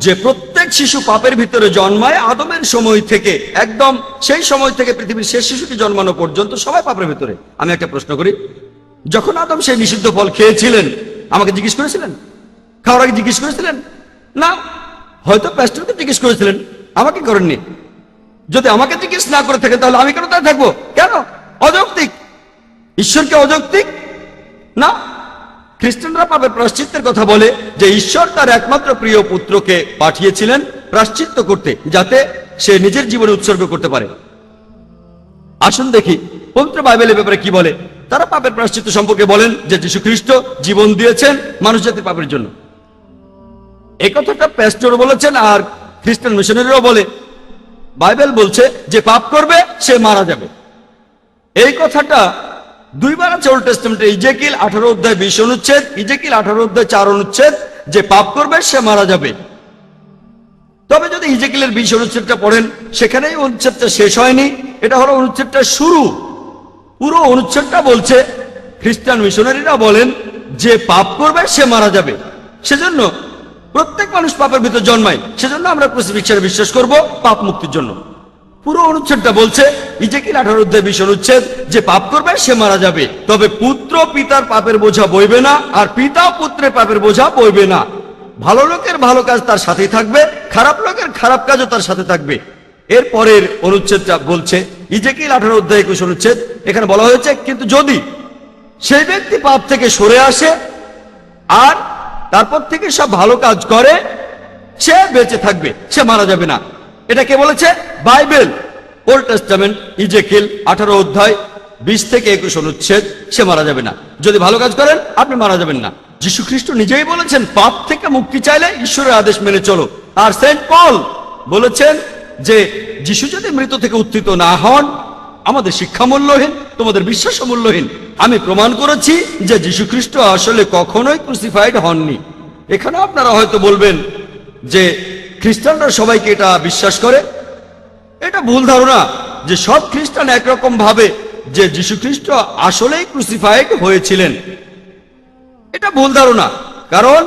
যে প্রত্যেক শিশু পাপের ভিতরে জন্মায়। আদমের সময় থেকে একদম সেই সময় থেকে পৃথিবীর শেষ শিশুটি জন্মানো পর্যন্ত সবাই পাপের ভিতরে। আমি একটা প্রশ্ন করি, যখন আদম সেই নিষিদ্ধ ফল খেয়েছিলেন আমাকে জিজ্ঞেস করেছিলেন? খাওয়ার আগে জিজ্ঞেস করেছিলেন? না। হয়তো প্যাস্টরকে জিজ্ঞেস করেছিলেন, আমাকে করেননি। যদি আমাকে জিজ্ঞেস না করে থাকেন তাহলে আমি কেন তাই থাকবো? কেন? অযৌক্তিক। ঈশ্বরকে অযৌক্তিক না। খ্রিস্টানরা পাপের প্রায়শ্চিত্তের কথা বলে যে ঈশ্বর তার একমাত্র প্রিয় পুত্রকে পাঠিয়েছিলেন প্রায়শ্চিত্ত করতে, যাতে সে নিজের জীবনে উৎসর্গ করতে পারে। আসুন দেখি পবিত্র বাইবেলের ব্যাপারে কি বলে। তারা পাপের প্রায়শ্চিত্ত সম্পর্কে বলেন যে যীশু খ্রিস্ট জীবন দিয়েছেন মানুষ জাতির পাপের জন্য। এই কথাটা প্যাস্টর বলেছেন আর খ্রিস্টান মিশনারিরাও বলে। বাইবেল বলছে যে পাপ করবে সে মারা যাবে। এই কথাটা 2 বার আছে ওল্ড টেস্টামেন্টে, ইজেকিল 18:20 অনুচ্ছেদ, ইজেকিল 18:4 অনুচ্ছেদ, যে পাপ করবে সে মারা যাবে। তবে যদি ইজেকিলের 20 অনুচ্ছেদটা পড়েন, সেখানেই অনুচ্ছেদটা শেষ হয়নি, এটা হলো অনুচ্ছেদটা শুরু। পুরো অনুচ্ছেদটা বলছে খ্রিস্টান মিশনারিরা বলেন যে পাপ করবে সে মারা যাবে। সেজন্য প্রত্যেক মানুষ পাপের ভিতর জন্মায়, সেজন্য আমরা ক্রুসিফিকশনে বিশ্বাস করব পাপ মুক্তির জন্য। পুরো অনুচ্ছেদটা বলছে, ইজেকিল 18:20 অনুচ্ছেদ, যে পাপ করবে সে মারা যাবে। তবে পুত্র পিতার পাপের বোঝা বইবে না, আর পিতা পুত্রের পাপের বোঝা বইবে না। ভালো লোকের ভালো কাজ তার সাথেই থাকবে, খারাপ লোকের খারাপ কাজও তার সাথে থাকবে। এর পরের অনুচ্ছেদটা বলছে, ইজেকিল 18:21 অনুচ্ছেদ, এখানে বলা হয়েছে কিন্তু যদি সেই ব্যক্তি পাপ থেকে সরে আসে আর তারপর থেকে সব ভালো কাজ করে, সে বেঁচে থাকবে, সে মারা যাবে না। এটা কে বলেছে? বাইবেল, ওল্ড টেস্টামেন্ট, ইজেকিল 18:20-21 অনুচ্ছেদ। সে মারা যাবে না। যদি ভালো কাজ করেন আপনি মারা যাবেন না। যীশু খ্রিস্ট নিজেই বলেছেন পাপ থেকে মুক্তি চাইলে ঈশ্বরের আদেশ মেনে চলো। আর সেন্ট পল বলেছেন যে যিশু যদি মৃত থেকে উত্থিত না হন, আমাদের শিক্ষা মূল্যহীন, তোমাদের বিশ্বাস মূল্যহীন। আমি প্রমাণ করেছি যে যীশুখ্রিস্ট আসলে কখনোই ক্রুসিফাইড হননি। এখানে আপনারা হয়তো বলবেন যে খ্রিস্টানরা সবাইকে এটা বিশ্বাস করে। এটা ভুল ধারণা যে সব খ্রিস্টান একরকম ভাবে যে যীশুখ্রিস্ট আসলেই ক্রুসিফাইড হয়েছিলেন। এটা ভুল ধারণা, কারণ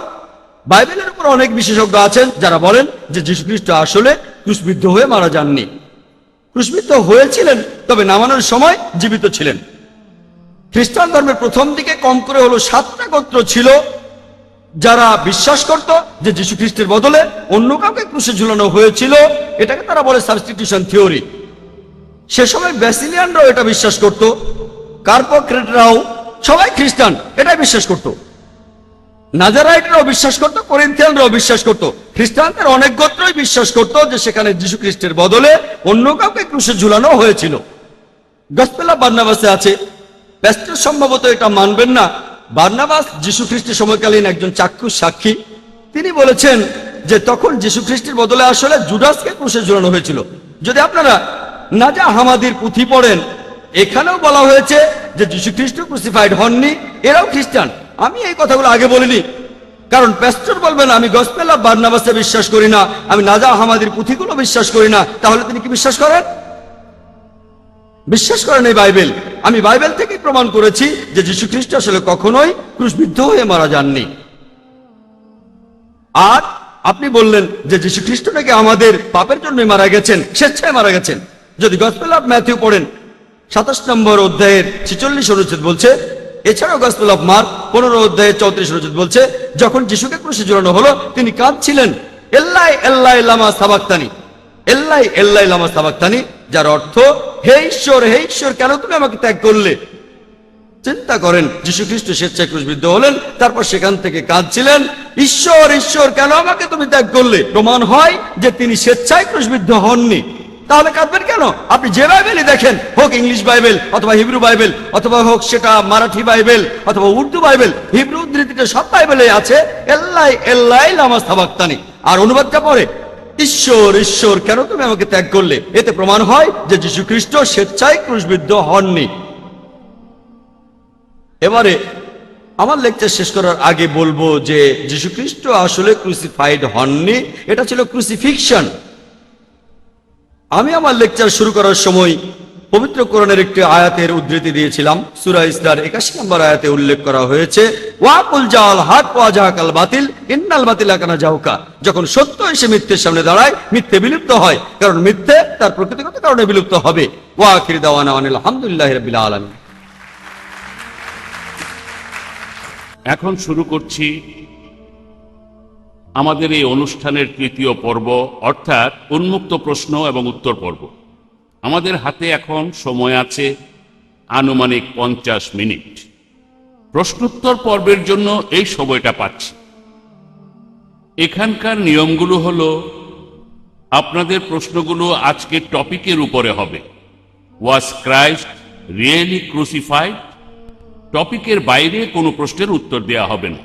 বাইবেলের উপর অনেক বিশেষজ্ঞ আছেন যারা বলেন যে যীশুখ্রিস্ট আসলে ক্রুশবিদ্ধ হয়ে মারা যাননি। ক্রুশবিদ্ধ হয়েছিলেন, তবে নামানোর সময় জীবিত ছিলেন। খ্রিস্টান ধর্মের প্রথম দিকে কম করে হলো 7টা গোত্র ছিল যারা বিশ্বাস করত যে যীশুখ্রিস্টের বদলে অন্য কাউকে ক্রুশে ঝুলানো হয়েছিল। এটাকে তারা বলে সাবস্টিটিউশন থিওরি। সে সময় ব্যাসিলিয়ানরাও এটা বিশ্বাস করত, কার্পোক্রেটরাও, সবাই খ্রিস্টান এটাই বিশ্বাস করত। নাজারাইটরাও বিশ্বাস করত, করিন্থিয়ানরাও বিশ্বাস করত। খ্রিস্টানদের অনেক গোত্রই বিশ্বাস করত যে সেখানে যীশুখ্রিস্টের বদলে অন্য কাউকে ক্রুশে ঝুলানো হয়েছিল। গসপেল অফ বার্নাবাসে আছে। প্যাস্টর সম্ভবত এটা মানবেন না, বার্নাবাস যীশুখ্রিস্টের সময়কালীন একজন চাক্ষুষ সাক্ষী। তিনি বলেছেন যে তখন যীশুখ্রিস্টের বদলে আসলে জুডাসকে ক্রুশে ঝুলানো হয়েছিল। যদি আপনারা নাজা হামাদির পুঁথি পড়েন, এখানেও বলা হয়েছে যে যীশুখ্রিস্ট ক্রুসিফাইড হননি। এরাও খ্রিস্টান। আমি এই কথাগুলো আগে বলিনি, কারণ প্যাস্টর বলবেন আমি গসপেল অফ বার্নাবাসে বিশ্বাস করি না, আমি নাজা হামাদির পুঁথিগুলো বিশ্বাস করি না। তাহলে তিনি কি বিশ্বাস করেন? বিশ্বাস করেন এই বাইবেল। আমি বাইবেল থেকে প্রমাণ করেছি যে যীশুখ্রিস্ট আসলে কখনোই ক্রুশবিদ্ধ হয়ে মারা যাননি। আর আপনি বললেন যে যীশুখ্রিস্ট নাকি আমাদের পাপের জন্য মারা গেছেন, স্বেচ্ছায় মারা গেছেন। যদি গসপেল অফ ম্যাথিউ পড়েন 27 নম্বর অধ্যায়ের 46 অনুচ্ছেদ বলছে, এছাড়াও গসপেল অফ মার্ক 15 অধ্যায়ের 34 অনুচ্ছেদ বলছে, যখন যিশুকে ক্রুশে ঝুলানো হলো তিনি কাঁদছিলেন, এল্লাই এল্লাই লামা সাবাক্তানি, এল্লাই এল্লাই লামা সাবাক্তানি, যার অর্থ হে ঈশ্বর কেন তুমি আমাকে ত্যাগ করলে। চিন্তা করেন, যীশুখ্রিস্ট স্বেচ্ছায় ক্রুশবিদ্ধ হলেন, তারপর সেখান থেকে কাঁদছিলেন, ঈশ্বর কেন আমাকে তুমি ত্যাগ করলে। প্রমাণ হয় যে তিনি স্বেচ্ছায় ক্রুশবিদ্ধ হননি। তাহলে কাঁদবেন কেন? আপনি যে বাইবেলই দেখেন, হোক ইংলিশ বাইবেল অথবা হিব্রু বাইবেল, অথবা হোক সেটা মারাঠি বাইবেল অথবা উর্দু বাইবেল, হিব্রু উদ্ধৃতিতে সব বাইবেলে আছে এল্লাই এল্লাই লামা সাবাক্তানি। আর অনুবাদটা পড়ে ঈশ্বর কেন তুমি আমাকে ত্যাগ করলে। এতে প্রমাণ হয় যে যীশুখ্রিস্ট স্বেচ্ছায় ক্রুশবিদ্ধ হননি। এবারে আমার লেকচার শেষ করার আগে বলবো যে যীশুখ্রিস্ট আসলে ক্রুসিফাইড হননি, এটা ছিল ক্রুসিফিকশন। আমি আমার লেকচার শুরু করার সময় পবিত্র কোরআনের একটি আয়াতের উদ্ধৃতি দিয়েছিলাম। সূরা ইসরার 81 নম্বর আয়াতে উল্লেখ করা হয়েছে, ওয়াকুল জাল হক ওয়া জাহাকাল বাতিল ইন্নাল বাতিলা কানা জাহুকা। যখন সত্য এসে মিথ্যের সামনে দাঁড়ায়, মিথ্যে বিলুপ্ত হয়, কারণ মিথ্যে তার প্রকৃতিগত কারণে বিলুপ্ত হবে। ওয়া আখির দাওয়ানা আলহামদুলিল্লাহি রাব্বিল আলামিন। এখন শুরু করছি আমাদের এই অনুষ্ঠানের তৃতীয় পর্ব, অর্থাৎ উন্মুক্ত প্রশ্ন এবং উত্তর পর্ব। আমাদের হাতে এখন সময় আছে আনুমানিক 50 মিনিট। প্রশ্নোত্তর পর্বের জন্য এই সময়টা পাচ্ছি। এখানকার নিয়মগুলো হলো, আপনাদের প্রশ্নগুলো আজকে টপিকের উপরে হবে। ওয়াজ ক্রাইস্ট রিয়েলি ক্রুসিফাইড? টপিকের বাইরে কোনো প্রশ্নের উত্তর দেওয়া হবে না।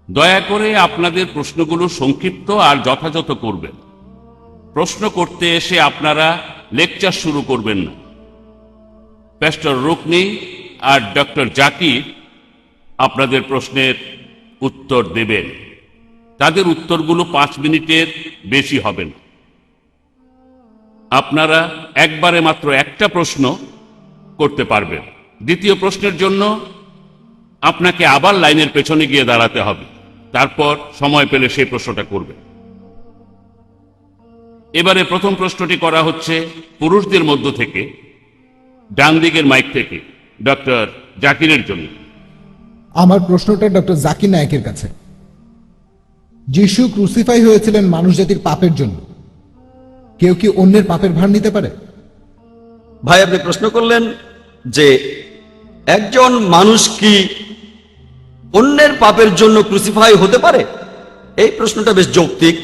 দয়া করে আপনাদের প্রশ্নগুলো সংক্ষিপ্ত আর যথাযথ করবেন। প্রশ্ন করতে এসে আপনারা লেকচার শুরু করবেন না। প্যাস্টর রুকনি আর ডক্টর জাকির আপনাদের প্রশ্নের উত্তর দেবেন। তাদের উত্তরগুলো 5 মিনিটের বেশি হবে না। আপনারা একবারে মাত্র একটা প্রশ্ন করতে পারবেন। দ্বিতীয় প্রশ্নের জন্য আপনাকে আবার লাইনের পেছনে গিয়ে দাঁড়াতে হবে, তারপর সময় পেলে সেই প্রশ্নটা করবেন। এবারে প্রথম প্রশ্নটি করা হচ্ছে পুরুষদের মধ্য থেকে, ডান দিকের মাইক থেকে, ডক্টর জাকিরের জন্য। আমার প্রশ্নটা ডক্টর জাকির নায়েকের কাছে। যিশু ক্রুসিফাই হয়েছিলেন মানুষ জাতির পাপের জন্য। কেউ কি অন্যের পাপের ভার নিতে পারে? ভাই, আপনি প্রশ্ন করলেন যে একজন মানুষ কি অন্যের পাপের জন্য ক্রুসিফাই হতে পারে। এই প্রশ্নটা বেশ যৌক্তিক।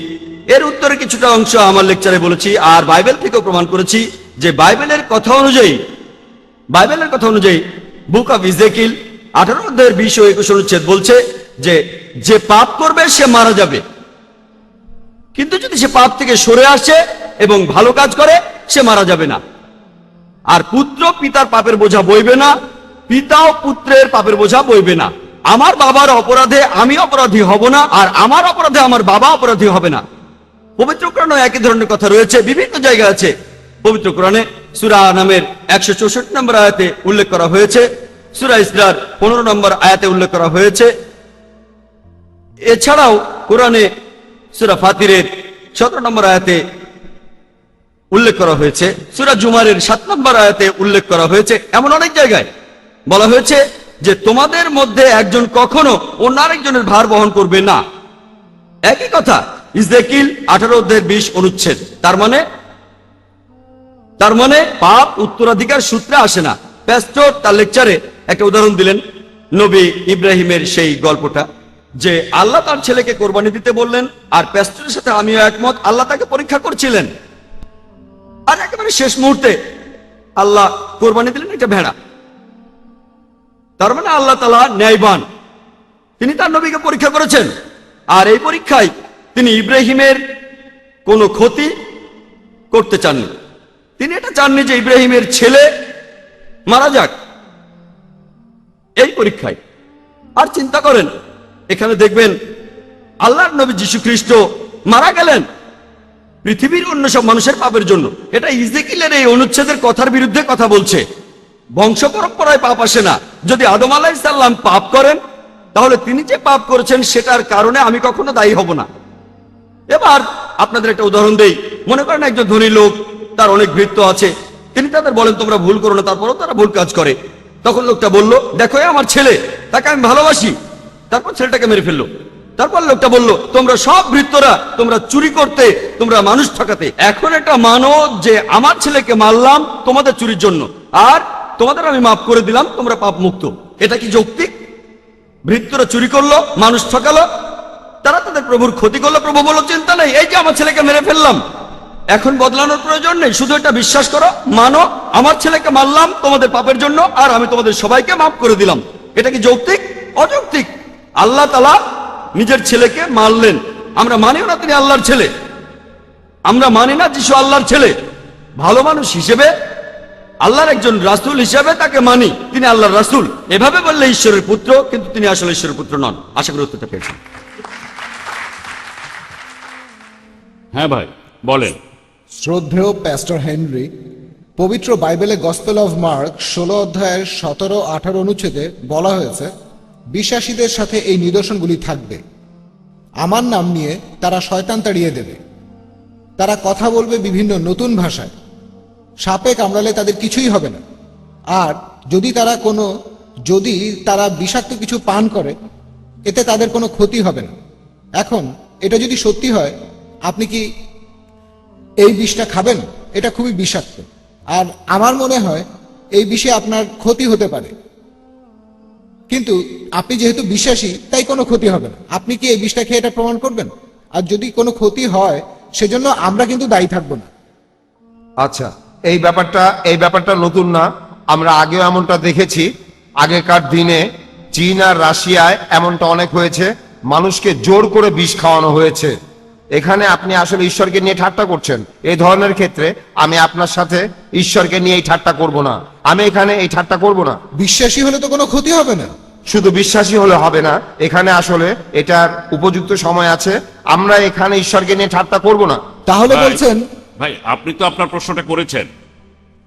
এর উত্তরে কিছুটা অংশ আমার লেকচারে বলেছি, আর বাইবেল থেকেও প্রমাণ করেছি যে বাইবেলের কথা অনুযায়ী বুক অফ ইজেকিল 18 অধ্যায়ের 20 ও 21 অনুচ্ছেদ বলছে যে পাপ করবে সে মারা যাবে, কিন্তু যদি সে পাপ থেকে সরে আসে এবং ভালো কাজ করে সে মারা যাবে না। আর পুত্র পিতার পাপের বোঝা বইবে না, পিতা ও পুত্রের পাপের বোঝা বইবে না। আমার বাবার অপরাধে আমি অপরাধী হব না, আর আমার অপরাধে আমার বাবা অপরাধী হবে না। পবিত্র কোরআনে একই ধরনের কথা রয়েছে, বিভিন্ন জায়গায় আছে। পবিত্র কোরআনে সূরা নামের 164 নম্বর আয়াতে উল্লেখ করা হয়েছে, সূরা ইসরার 15 নম্বর আয়াতে উল্লেখ করা হয়েছে। এছাড়াও কোরআনে সূরা ফাতিরের 17 নম্বর আয়াতে উল্লেখ করা হয়েছে, সূরা জুমারের 7 নম্বর আয়াতে উল্লেখ করা হয়েছে। এমন অনেক জায়গায় বলা হয়েছে যে তোমাদের মধ্যে একজন কখনো অন্য আরেকজনের ভার বহন করবে না। একই কথা ইজেকিল 18 অধ্যায়ের 20 অনুচ্ছেদ। তার মানে পাপ উত্তরাধিকার সূত্রে আসে না। প্যাস্টর তার লেকচারে একটা উদাহরণ দিলেন, নবী ইব্রাহিমের সেই গল্পটা, যে আল্লাহ তার ছেলেকে কোরবানি দিতে বললেন, আর প্যাস্টরের সাথে আমিও একমত, আল্লাহ তাকে পরীক্ষা করছিলেন। আর একেবারে শেষ মুহূর্তে আল্লাহ কোরবানি দিলেন একটা ভেড়া। তার মানে আল্লাহ তাআলা ন্যায়বান, তিনি তার নবীকে পরীক্ষা করেছেন। আর এই পরীক্ষায় তিনি ইব্রাহিমের কোনো ক্ষতি করতে চাননি। তিনি এটা চাননি যে ইব্রাহিমের ছেলে মারা যাক এই পরীক্ষায়। আর চিন্তা করেন, এখানে দেখবেন আল্লাহর নবী যীশু খ্রিস্ট মারা গেলেন পৃথিবীর অন্য সব মানুষের পাপের জন্য। এটা ইজেকিলের এই অনুচ্ছেদের কথার বিরুদ্ধে কথা বলছে। বংশ পরম্পরায় পাপ আসে না। যদি আদম আলাইহিস সালাম পাপ করেন, তাহলে তিনি যে পাপ করেছেন সেটার কারণে আমি কখনো দায়ী হব না। এবার আপনাদের একটা উদাহরণ দেই। মনে করেন একজন ধনী লোক, তার অনেক ভৃত্য আছে, তিনি তাদের বলেন তোমরা ভুল করো না, তারপরও তারা ভুল কাজ করে। তখন লোকটা বলল, দেখো এ আমার ছেলে, তাকে আমি ভালোবাসি। তারপর ছেলেটাকে মেরে ফেললো। তারপর লোকটা বলল, তোমরা সব ভৃত্যরা তোমরা চুরি করতে, তোমরা মানুষ ঠকাতে। এখন এটা মানো যে আমার ছেলেকে মারলাম তোমাদের চুরির জন্য, আর তোমাদের আমি মাফ করে দিলাম, তোমরা পাপ মুক্ত। এটা কি যৌক্তিক? ভৃত্যরা চুরি করলো, মানুষ ঠকালো, তারা তাদের প্রভুর ক্ষতি করলো। প্রভু বলল, চিন্তা নেই, এই যে আমার ছেলেকে মেরে ফেললাম, এখন বদলানোর প্রয়োজন নেই, শুধু এটা বিশ্বাস করো, মানো আমার ছেলেকে মারলাম তোমাদের পাপের জন্য, আর আমি তোমাদের সবাইকে মাফ করে দিলাম। এটা কি যৌক্তিক? অযৌক্তিক। আল্লাহ তাআলা নিজের ছেলেকে মারলেন। আমরা মানিও না তিনি আল্লাহর ছেলে, আমরা মানি না যিশু আল্লাহর ছেলে। ভালো মানুষ হিসেবে, আল্লাহর একজন রাসূল হিসেবে তাকে মানি, তিনি আল্লাহর রাসূল। এভাবে বললে ঈশ্বরের পুত্র, কিন্তু তিনি আসলে ঈশ্বরের পুত্র নন। আশা করি উত্তরটা পেয়েছেন। হ্যাঁ ভাই বলেন। শ্রদ্ধেয় প্যাস্টর হেনরি, পবিত্র বাইবেলে গসপেল অফ মার্ক 16 অধ্যায়ের 17-18 অনুচ্ছেদে বলা হয়েছে, বিশ্বাসীদের সাথে এই নিদর্শনগুলি থাকবে, আমার নাম নিয়ে তারা শয়তান তাড়িয়ে দেবে, তারা কথা বলবে বিভিন্ন নতুন ভাষায়, সাপে কামড়ালে তাদের কিছুই হবে না, আর যদি তারা বিষাক্ত কিছু পান করে, এতে তাদের কোনো ক্ষতি হবে না। এখন এটা যদি সত্যি হয়, আপনি কি এই বিষটা খাবেন? এটা খুবই বিষাক্ত, আর আমার মনে হয় এই বিষে আপনার ক্ষতি হতে পারে। কিন্তু আপনি যেহেতু বিশ্বাসী, তাই কোনো ক্ষতি হবে না। আপনি কি এই বিষটা খেয়ে এটা প্রমাণ করবেন? আর যদি কোনো ক্ষতি হয়, সেজন্য আমরা কিন্তু দায়ী থাকবো না। আচ্ছা, এই ব্যাপারটা নতুন না, আমরা আগেও এমনটা দেখেছি। আগেকার দিনে চীন আর রাশিয়ায় এমনটা অনেক হয়েছে, মানুষকে জোর করে বিষ খাওয়ানো হয়েছে। এখানে আপনি আসলে ঈশ্বরকে নিয়ে ঠাট্টা করছেন। এই ধরনের ক্ষেত্রে আমি আপনার সাথে ঈশ্বরকে নিয়ে এই ঠাট্টা করব না। আমি এখানে এই ঠাট্টা করব না। বিশ্বাসী হলে তো কোনো ক্ষতি হবে না। শুধু বিশ্বাসী হলে হবে না, এখানে আসলে এটার উপযুক্ত সময় আছে। আমরা এখানে ঈশ্বরকে নিয়ে ঠাট্টা করব না। তাহলে ভাই, বলছেন, ভাই আপনি তো আপনার প্রশ্নটা করেছেন,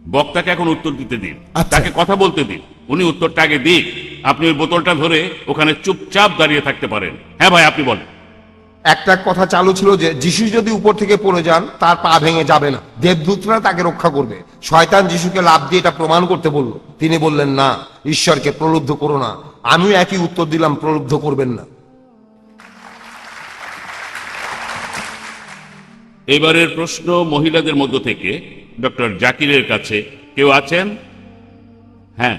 বক্তাকে এখন উত্তর দিতে দিন, আচ্ছা। তাকে কথা বলতে দিন, উনি উত্তরটা আগে দিক। আপনি ওই বোতলটা ধরে ওখানে চুপচাপ দাঁড়িয়ে থাকতে পারেন। হ্যাঁ ভাই আপনি বলেন। একটা কথা চালু ছিল যে যিশু যদি উপর থেকে পড়ে যান, তার পা ভেঙে যাবে না, দেবদূতরা তাকে রক্ষা করবে। শয়তান যিশুকে লাফ দিয়ে এটা প্রমাণ করতে বলল, তিনি বললেন না, ঈশ্বরকে প্রলুব্ধ করো না। আমিও একই উত্তর দিলাম, প্রলুব্ধ করবেন না। এবারের প্রশ্ন মহিলাদের মধ্য থেকে ডক্টর জাকিরের কাছে কেউ আছেন? হ্যাঁ।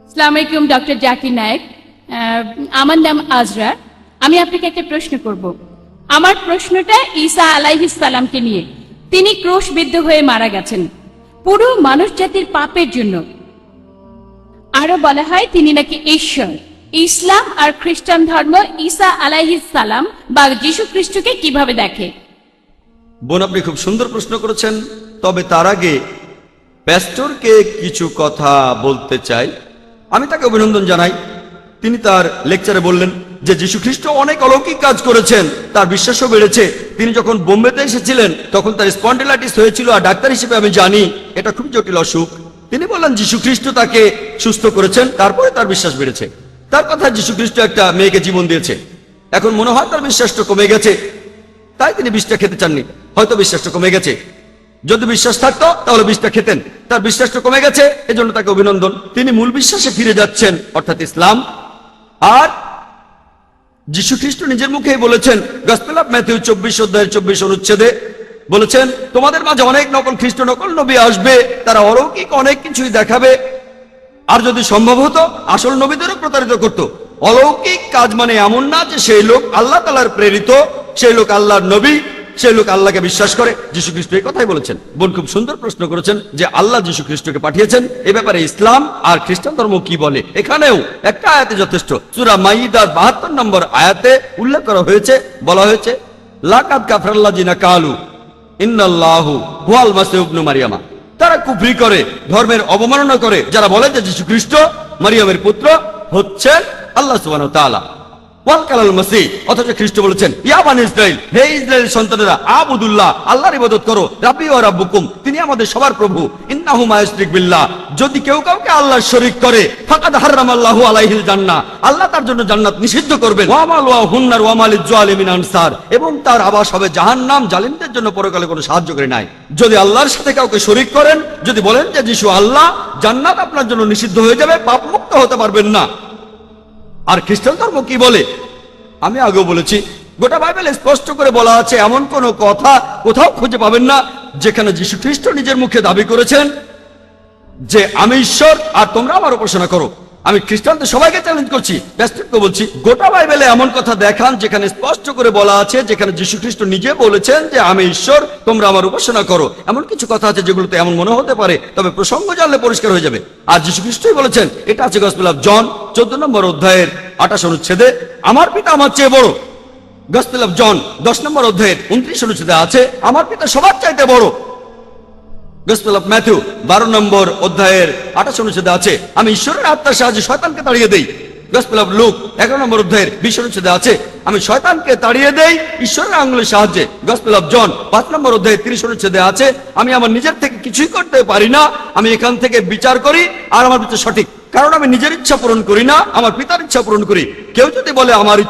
আসসালামু আলাইকুম ডক্টর জাকির নায়েক। আমার নাম আজরা। আমি আপনাকে একটা প্রশ্ন করব। আমার প্রশ্নটা ঈসা আলাইহিস সালামকে নিয়ে। তিনি ক্রুশবিদ্ধ হয়ে মারা গেছেন পুরো মানুষ জাতির পাপের জন্য। আরো বলা হয় তিনি নাকি ঈশ্বর। ইসলাম আর খ্রিস্টান ধর্ম ঈসা আলাইহিস সালাম বা যীশু খ্রিস্টকে কিভাবে দেখে? বোন, আপনি খুব সুন্দর প্রশ্ন করেছেন। তবে তার আগে প্যাস্টরকে কিছু কথা বলতে চাই। আমি তাকে অভিনন্দন জানাই। তিনি তার লেকচারে বললেন যে যীশু খ্রিস্ট অনেক অলৌকিক কাজ করেছেন, তার বিশ্বাসও বেড়েছে। তিনি যখন বোম্বেতে এসেছিলেন তখন তার স্পন্ডিলাইটিস হয়েছিল, আর ডাক্তার হিসেবে আমি জানি এটা খুব জটিল অসুখ। তিনি বললেন যীশু খ্রিস্ট তাকে সুস্থ করেছেন, তারপরে তার বিশ্বাস বেড়েছে। তার কথা যীশু খ্রিস্ট একটা মেয়েকে জীবন দিয়েছে, এখন মনে হয় তার বিশ্বাসটা কমে গেছে, তাই তিনি বিষটা খেতে চাননি। হয়তো বিশ্বাসটা কমে গেছে, যদি বিশ্বাস থাকতো তাহলে বিষটা খেতেন। তার বিশ্বাসটা কমে গেছে, এজন্য তাকে অভিনন্দন। তিনি মূল বিশ্বাসে ফিরে যাচ্ছেন, অর্থাৎ ইসলাম। আর যীশু খ্রিস্ট নিজের মুখেই বলেছেন, গসপেল অফ ম্যাথিউ 24 অধ্যায়ের 24 অনুচ্ছেদে বলেছেন, তোমাদের মাঝে অনেক নকল খ্রিস্ট নকল নবী আসবে, তারা অলৌকিক অনেক কিছুই দেখাবে, আর যদি সম্ভব হতো আসল নবীদেরও প্রতারিত করত। অলৌকিক কাজ মানে এমন না যে সেই লোক আল্লাহ তাআলার প্রেরিত, সেই লোক আল্লাহর নবী, সেই লোক আল্লাহকে বিশ্বাস করে। যীশু খ্রিস্ট এই কথাই বলেছেন। বোন খুব সুন্দর প্রশ্ন করেছেন যে আল্লাহ যীশু খ্রিস্টকে পাঠিয়েছেন, এ ব্যাপারে ইসলাম আর খ্রিস্টান ধর্ম কি বলে। এখানেও একটা আয়াতে যথেষ্ট। সূরা মাইদার 72 নম্বর আয়াতে উল্লেখ করা হয়েছে, বলা হয়েছে, লাকাদ কাফারাল্লাযিনা কালু ইন্নাল্লাহু হুয়াল মাসীহু ইবনু মারইয়ামা। তারা কুফরি করে, ধর্মের অবমাননা করে, যারা বলে যে যীশু খ্রিস্ট মারিয়ামের পুত্র হচ্ছেন আল্লাহ সুবহানাহু ওয়া তাআলা। ওয়াল কালাল মাসীহ, অথচ খ্রিস্ট বলেছেন, ইয়া বানি ইসরাইল, হে ইসরায়েলের সন্তানেরা, আবুদুল্লাহ, আল্লাহর ইবাদত করো, রাব্বি ওয়া রাব্বুকুম, তিনি আমাদের সবার প্রভু, ইন্নাহু মা ইউশরিক বিল্লাহ, যদি কেউ কাউকে আল্লাহর শরীক করে, ফাকাদ হারামাল্লাহু আলাইহিল জান্নাহ, আল্লাহ তার জন্য জান্নাত নিষিদ্ধ করবেন, ওয়া মালওয়াহুন নার ওয়া মালিজ জালিমিন আনসার, এবং তার আবাস হবে জাহান্নাম, জালিমদের জন্য পরকালে কোনো সাহায্যকারী নাই। যদি আল্লাহর সাথে কাউকে শরীক করেন, যদি বলেন যে যীশু আল্লাহ, জান্নাত আপনার জন্য নিষিদ্ধ হয়ে যাবে, পাপ মুক্ত হতে পারবেন না। আর খ্রিস্টান ধর্ম কি বলে? আমি আগেও বলেছি, গোটা বাইবেলে স্পষ্ট করে বলা আছে, এমন কোন কথা কোথাও খুঁজে পাবেন না যেখানে যীশু খ্রিস্ট নিজের মুখে দাবি করেছেন যে আমি ঈশ্বর আর তোমরা আমার উপাসনা করো। আমি খ্রিস্টানদের সবাইকে চ্যালেঞ্জ করছি, প্যাস্টরকে বলছি, গোটা বাইবেলে এমন কথা দেখান যেখানে স্পষ্ট করে বলা আছে, যেখানে যীশু খ্রিস্ট নিজে বলেছেন যে আমি ঈশ্বর, তোমরা আমার উপাসনা করো। এমন কিছু কথা আছে যেগুলোতে এমন মনে হতে পারে, তবে প্রসঙ্গ জানলে পরিষ্কার হয়ে যাবে। আর যীশু খ্রিস্টই বলেছেন, এটা আছে গসপেল অফ জন 14 নম্বর অধ্যায়ের 28 অনুচ্ছেদে, আমার পিতা আমার চেয়ে বড়। গসপেল অফ জন 10 নম্বর অধ্যায়ের 29 অনুচ্ছেদে আছে, আমার পিতা সবার চাইতে বড়। গসপেল অফ ম্যাথিউ 12 নম্বর অধ্যায়ের 28 অনুচ্ছেদে আছে, আমি ঈশ্বরের আত্মার সাহায্যে শয়তানকে তাড়িয়ে দেই। গসপেল অফ লুক 11 নম্বর অধ্যায়ের 20 অনুচ্ছেদে আছে, আমি শয়তানকে তাড়িয়ে দেই ঈশ্বরের আঙ্গুলের সাহায্যে। গসপেল অফ জন 5 নম্বর অধ্যায়ের 30 অনুচ্ছেদে আছে, আমি আমার নিজের থেকে কিছুই করতে পারি না, আমি এখান থেকে বিচার করি, আর আমার বিচার সঠিক, কারণ আমি নিজের ইচ্ছা পূরণ করি না, আমার পিতার ইচ্ছা পূরণ করি। কেউ যদি বলে আমার ইচ্ছা